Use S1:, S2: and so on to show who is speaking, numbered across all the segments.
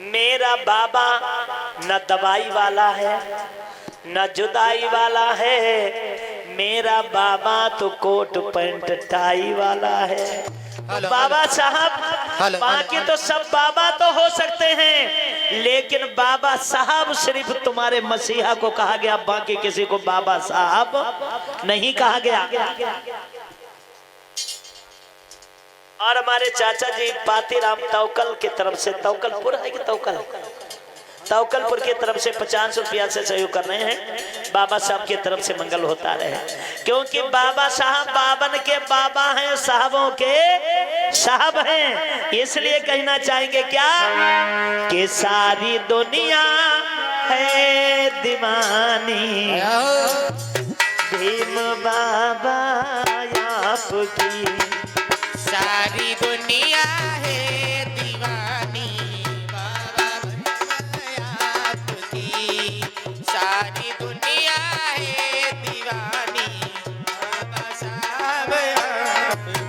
S1: मेरा बाबा न दवाई वाला है न जुदाई वाला है, मेरा बाबा तो कोट पैंट टाई वाला है। बाबा साहब बाकी तो सब बाबा तो हो सकते हैं, लेकिन बाबा साहब सिर्फ तुम्हारे मसीहा को कहा गया, बाकी किसी को बाबा साहब नहीं कहा गया। और हमारे चाचा जी पातीराम तौकल की तरफ से, तौकलपुर है कि तौकलपुर की तरफ से 50 रुपया से सहयोग कर रहे हैं। बाबा साहब की तरफ से मंगल होता रहे, क्योंकि बाबा साहब बावन के बाबा हैं, साहबों के साहब हैं। इसलिए कहना चाहेंगे क्या कि सारी दुनिया है दीवानी, भीम बाबा आपकी।
S2: सारी दुनिया है दीवानी, बाबा आपकी। सारी दुनिया है दीवानी, बाबा साहब आपकी।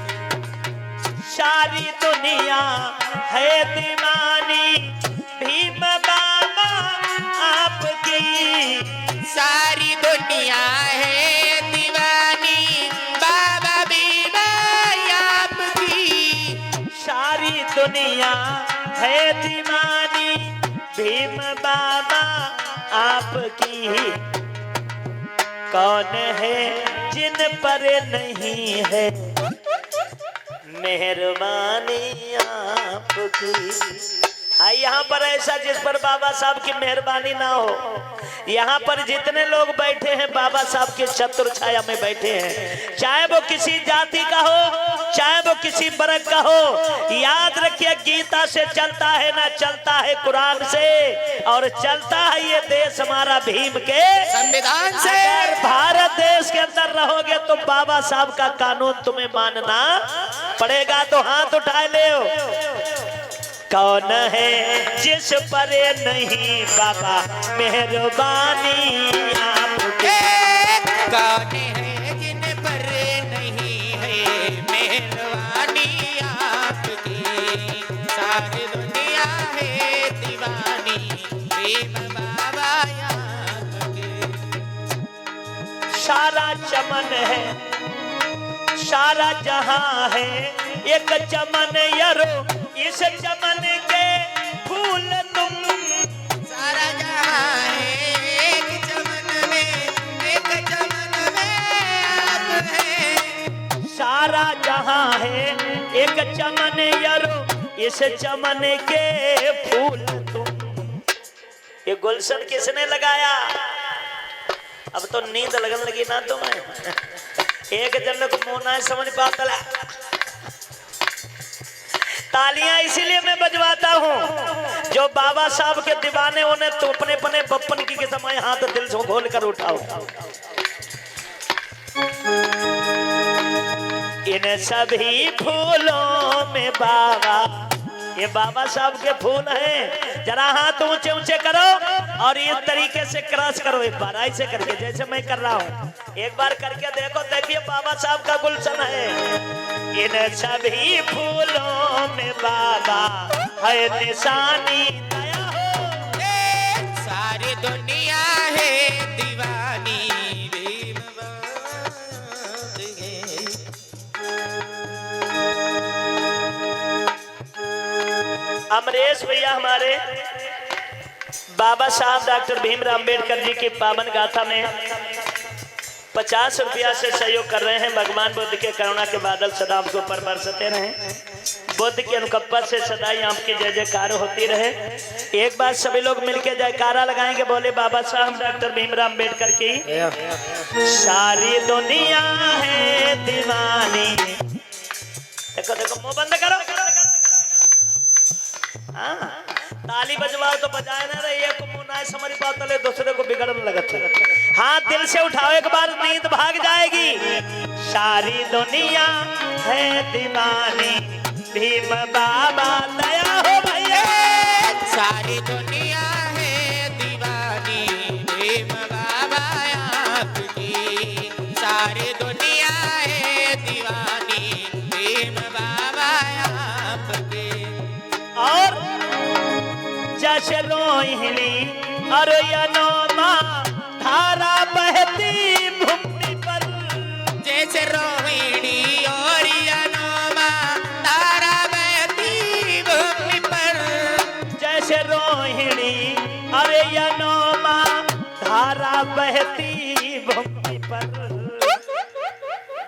S1: सारी दुनिया है दीवानी, भीम बाबा आपकी।
S2: सारी दुनिया है दीवानी, बाबा भीम आपकी।
S1: सारी दुनिया है दीवानी, भीम बाबा आपकी। कौन है जिन पर नहीं है मेहरबानी आपकी। हाँ, यहाँ पर ऐसा जिस पर बाबा साहब की मेहरबानी ना हो। यहाँ पर जितने लोग बैठे हैं बाबा साहब के छत्र छाया में बैठे हैं, चाहे वो किसी जाति का हो, चाहे वो किसी वर्ग का हो। याद रखिए, गीता से चलता है ना चलता है कुरान से, और चलता है ये देश हमारा भीम के
S2: संविधान से।
S1: अगर भारत देश के अंदर रहोगे तो बाबा साहब का कानून तुम्हें मानना पड़ेगा। तो हाथ उठा ले। कौन है जिस पर नहीं बाबा मेहरबानी आपके।
S2: कौन है जिन पर नहीं है मेहरबानी आपकी। सारी दुनिया है दीवानी, भीम बाबा आपके।
S1: सारा चमन है, सारा जहां है एक चमन यरो, इस चमन के फूल तुम।
S2: सारा जहां है एक चमन में, एक चमन में आप हैं।
S1: सारा जहां है एक चमन यरो, इस चमन के फूल तुम। ये गुलशन किसने लगाया? अब तो नींद लगन लगी ना तुम्हें। एक जन को मोना समझ पाता। तालियां इसीलिए मैं बजवाता हूं, जो बाबा साहब के दीवाने उन्हें तो अपने अपने बप्पन की समय हाथ दिल से खोल कर उठाओ। इन सभी फूलों में बाबा, ये बाबा साहब के फूल हैं। जरा हाथ ऊंचे ऊंचे करो और इस तरीके से क्रॉस करो, एक बार ऐसे करके जैसे मैं कर रहा हूं। एक बार करके देखो, देखिए बाबा साहब का गुलशन है। इन सभी फूलों में बाबा है निशानी दया हो।
S2: सारी दुनिया है दीवानी, भीम
S1: अमरेश भैया हमारे बाबा साहब डॉक्टर भीमराव अम्बेडकर जी की पावन गाथा में 50 रुपया से सहयोग कर रहे हैं। भगवान बुद्ध के करुणा के बादल सदा आपके ऊपर बरसते रहे, बुद्ध की अनुकंपा से सदा ही आपकी जय जयकार होती रहे। एक बार सभी लोग मिलकर जयकारा लगाएंगे, बोले बाबा साहब डॉक्टर भीमराव अम्बेडकर की। सारी दुनिया है दीवानी। देखो देखो, मुंह बंद करो। हाँ, ताली बजवाओ तो बजाए ना रही, एक मुंह ना समझ पाता ले, दूसरे को बिगड़ने लगता है। हाथ दिल से उठाओ, एक बार नींद भाग जाएगी। सारी दुनिया है दीवानी, भीम बाबा दया हो भैया।
S2: सारी दुनिया है दीवानी, भीम बाबा आपकी। सारी दुनिया है दीवानी, भीम बाबा आपकी।
S1: और जैसे रोहिणी और यनोमा धारा बहती भूमि पर।
S2: जैसे रोहिणी और यनोमा धारा बहती भूमि पर।
S1: जैसे रोहिणी और यनोमा धारा बहती भूमि पर।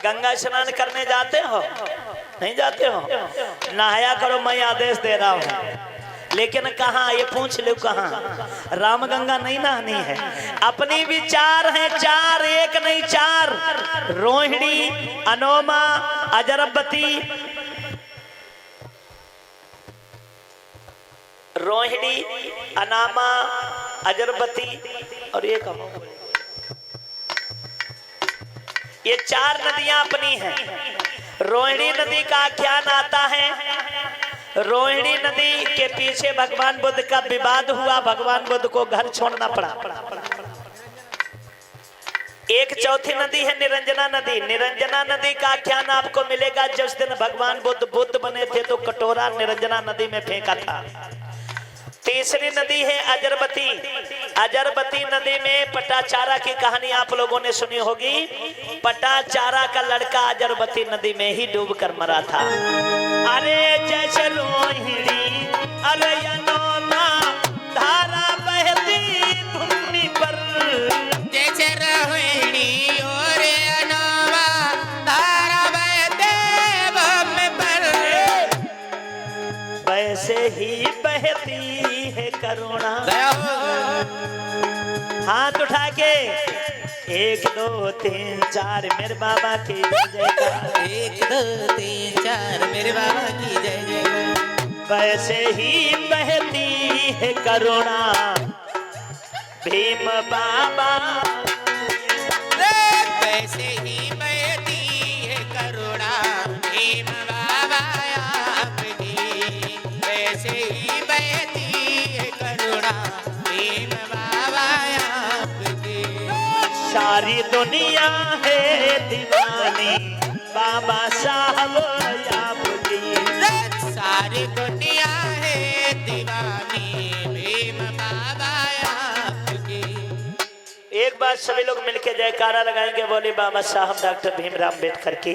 S1: गंगा स्नान करने जाते हो? नहीं जाते हो? नहाया करो, मैं आदेश दे रहा हूँ। लेकिन कहाँ, ये पूछ लो कहाँ? राम गंगा नहीं नहानी है। अपनी विचार है चार, एक नहीं चार। रोहिणी, अनोमा, अजरबती, रोहिणी, अनामा, अजरबती और एक ये चार नदियां अपनी हैं। रोहिणी नदी का आख्यान आता है। रोहिणी नदी के पीछे भगवान बुद्ध का विवाद हुआ, भगवान बुद्ध को घर छोड़ना पड़ा। एक चौथी नदी है निरंजना नदी। निरंजना नदी का आख्यान आपको मिलेगा जिस दिन भगवान बुद्ध बने थे तो कटोरा निरंजना नदी में फेंका था। तीसरी नदी है अजरबती। अजरबती नदी में पटाचारा की कहानी आप लोगों ने सुनी होगी। पटाचारा का लड़का अजरबती नदी में ही डूबकर मरा था। अरे जैसे रोहिणी अरे यनोमा धारा बहती भूमि पर।
S2: जैसे रोहिणी और यनोमा धारा बहती भूमि पर।
S1: वैसे ही बहती है करुणा। हाथ उठा के 1 2 3 4 मेरे बाबा की जयकार।
S2: 1 2 3 4 मेरे बाबा की जय जय।
S1: वैसे ही बहती है करुणा भीम बाबा।
S2: वैसे ही बहती है करुणा भीम बाबा आपकी। वैसे ही बहती है करुणा भीम बाबा आपकी।
S1: सारी दुनिया है दीवानी बाबा साहब आपकी।
S2: सारी दुनिया है दीवानी भीम बाबा आपकी।
S1: एक बार सभी लोग मिलके जयकारा लगाएंगे, बोले बाबा साहब डॉक्टर भीमराव अम्बेडकर की।